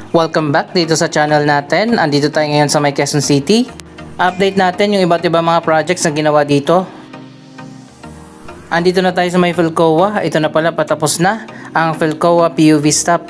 Welcome back dito sa channel natin. Andito tayo ngayon sa may Quezon City. Update natin yung iba't ibang mga projects na ginawa dito. Andito na tayo sa may Philcoa. Ito na pala, patapos na ang Philcoa PUV stop.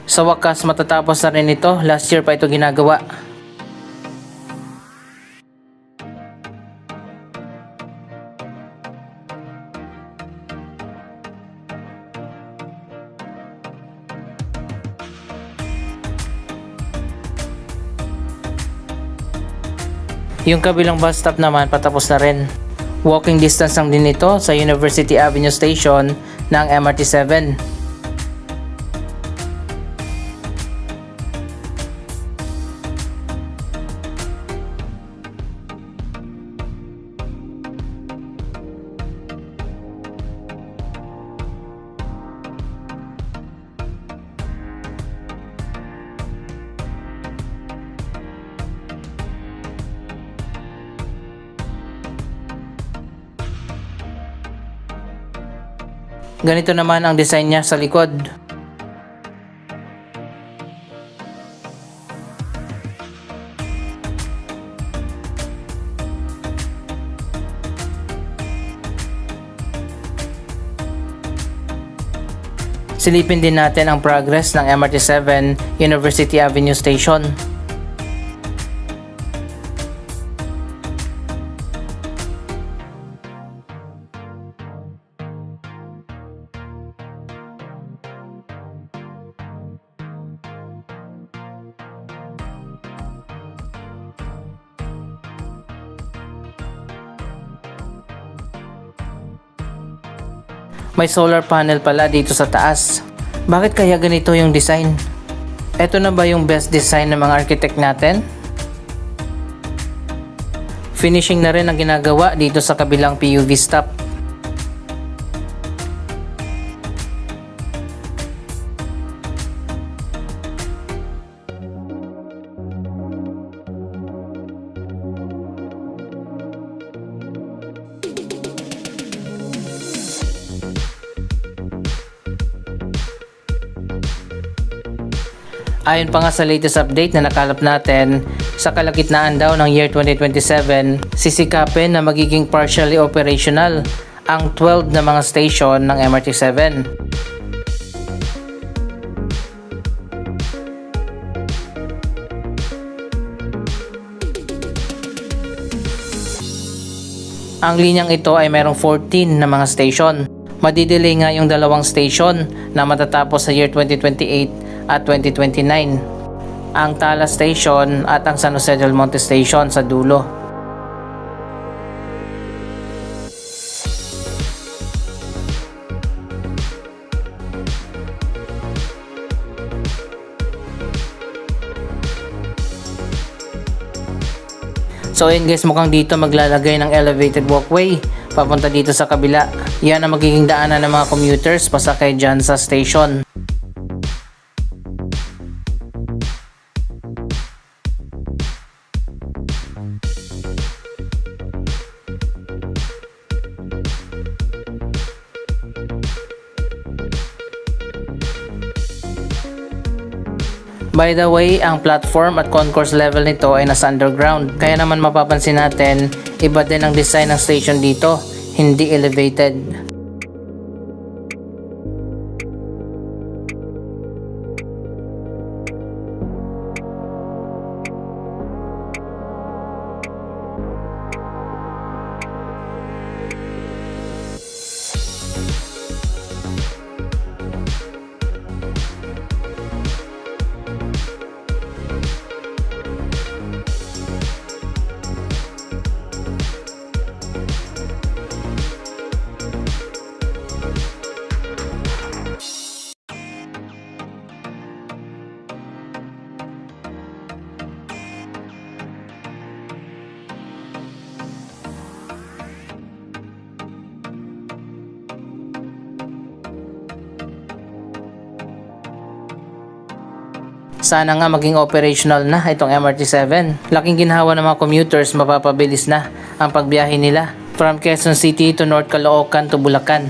Sa wakas, matatapos na rin ito. Last year pa ito ginagawa. Yung kabilang bus stop naman patapos na rin. Walking distance lang din ito sa University Avenue Station ng MRT7. Ganito naman ang design niya sa likod. Silipin din natin ang progress ng MRT7 University Avenue Station. May solar panel pala dito sa taas. Bakit kaya ganito yung design? Ito na ba yung best design ng mga architect natin? Finishing na rin ang ginagawa dito sa kabilang PUV stop. Ayon pa nga sa latest update na nakalap natin, sa kalagitnaan daw ng year 2027, sisikapin na magiging partially operational ang 12 na mga station ng MRT7. Ang linyang ito ay merong 14 na mga station. Madidelay nga yung dalawang station na matatapos sa year 2028 at 2029, ang Tala Station at ang San Jose del Monte Station sa dulo. So ayun guys, mukhang dito maglalagay ng elevated walkway papunta dito sa kabila. Yan ang magiging daanan ng mga commuters pasakay dyan sa station. By the way, ang platform at concourse level nito ay nasa underground. Kaya naman mapapansin natin, iba din ang design ng station dito, hindi elevated. Sana nga maging operational na itong MRT7. Laking ginhawa ng mga commuters, mapapabilis na ang pagbiyahe nila. From Quezon City to North Caloocan to Bulacan.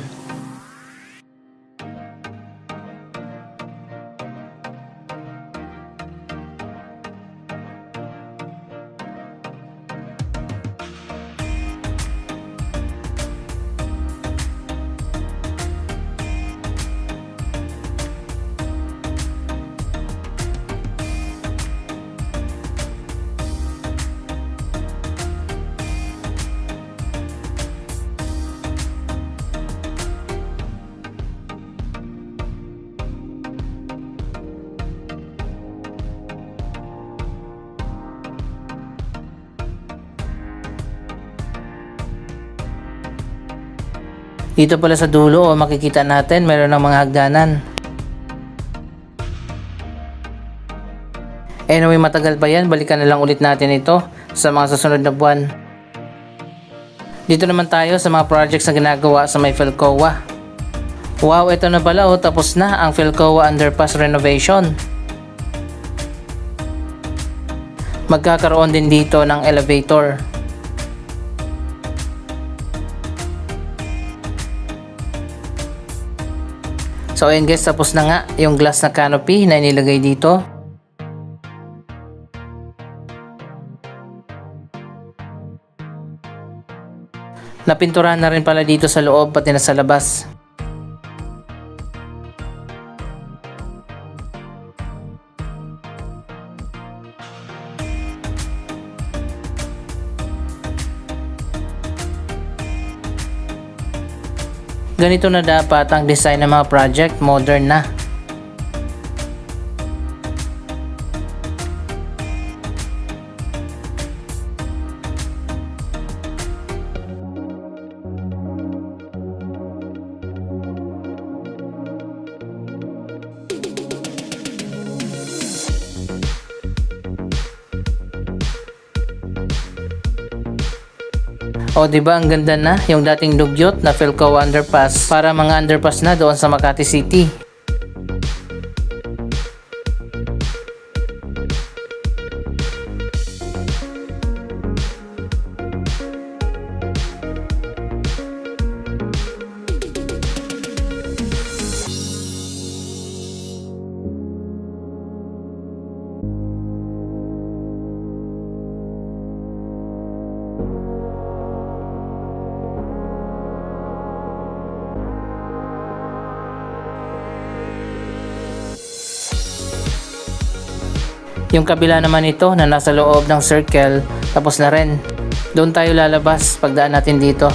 Dito pala sa dulo, makikita natin meron ng mga hagdanan. Anyway, matagal pa yan, balikan na lang ulit natin ito sa mga susunod na buwan. Dito naman tayo sa mga projects na ginagawa sa may Philcoa. Wow, ito na pala, tapos na ang Philcoa Underpass renovation. Magkakaroon din dito ng elevator. So ayun guys, tapos na nga yung glass na canopy na inilagay dito. Napinturahan na rin pala dito sa loob pati na sa labas. Ganito na dapat ang design ng mga project, modern na. O diba ang ganda na yung dating dugyot na Philcoa Underpass para mga underpass na doon sa Makati City. Yung kabila naman ito na nasa loob ng circle, tapos na rin. Doon tayo lalabas pagdaan natin dito.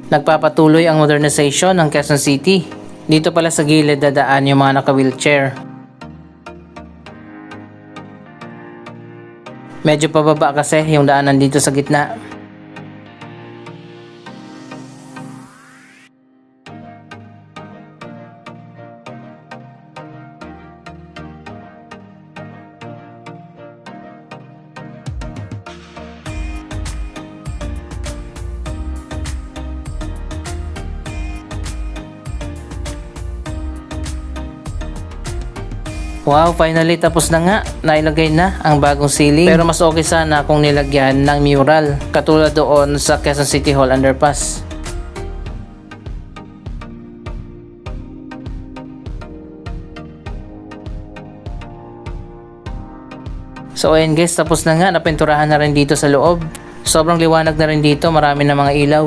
Nagpapatuloy ang modernization ng Quezon City. Dito pala sa gilid dadaan yung mga naka-wheelchair. Medyo pababa kasi yung daanan dito sa gitna. Wow, finally tapos na nga. Nailagay na ang bagong ceiling. Pero mas okay sana kung nilagyan ng mural. Katulad doon sa Quezon City Hall underpass. So ayun guys, tapos na nga. Napinturahan na rin dito sa loob. Sobrang liwanag na rin dito. Marami na mga ilaw.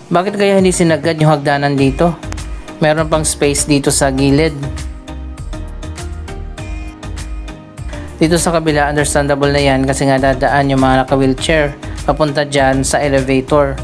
Bakit kaya hindi sinagad yung hagdanan dito? Meron pang space dito sa gilid. Dito sa kabila, understandable na yan kasi nga dadaan yung mga naka-wheelchair papunta dyan sa elevator.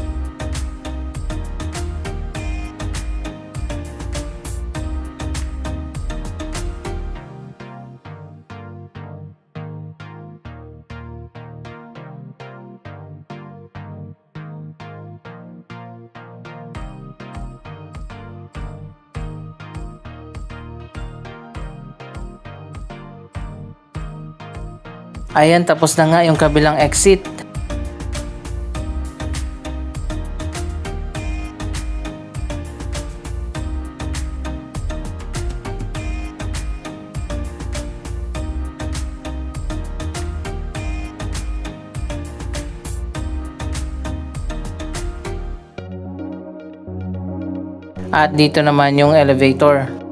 Ayan, tapos na nga yung kabilang exit. At dito naman yung elevator.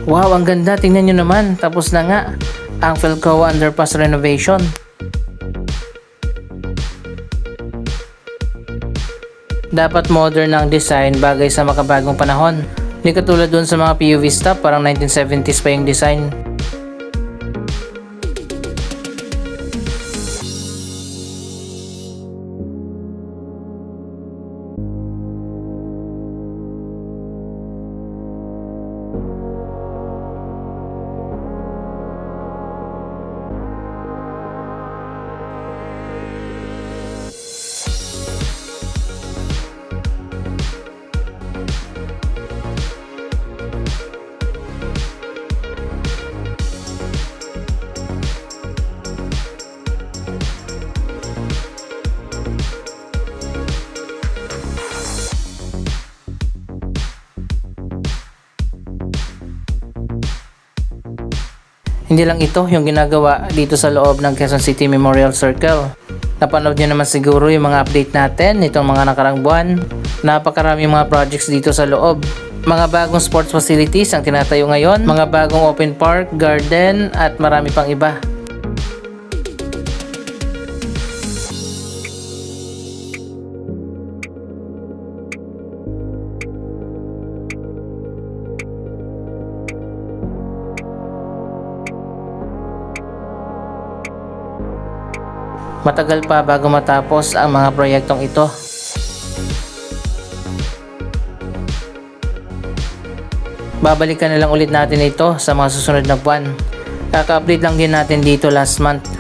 Wow, ang ganda. Tingnan nyo naman. Tapos na nga ang Philcoa Underpass renovation. Dapat modern ang design, bagay sa makabagong panahon. Hindi katulad dun sa mga PUV stop, parang 1970s pa yung design. Hindi lang ito yung ginagawa dito sa loob ng Quezon City Memorial Circle. Napanood nyo naman siguro yung mga update natin nitong mga nakarang buwan. Napakaraming mga projects dito sa loob. Mga bagong sports facilities ang tinatayo ngayon, mga bagong open park, garden at marami pang iba. Matagal pa bago matapos ang mga proyektong ito. Babalikan na lang ulit natin ito sa mga susunod na buwan. Kaka-update lang din natin dito last month.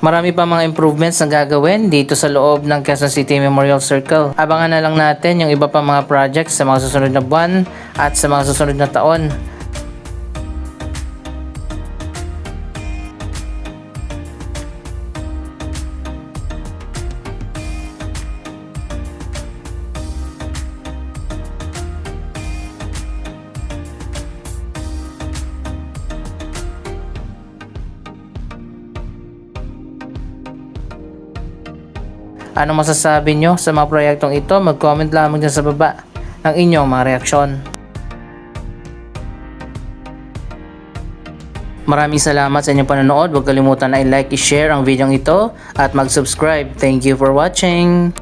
Marami pa mga improvements na gagawin dito sa loob ng Quezon City Memorial Circle. Abangan na lang natin yung iba pa mga projects sa mga susunod na buwan at sa mga susunod na taon. Anong masasabi nyo sa mga proyektong ito? Mag-comment lamang dyan sa baba ng inyong mga reaksyon. Maraming salamat sa inyong panonood. Huwag kalimutan na i-like, i-share ang video ito at mag-subscribe. Thank you for watching!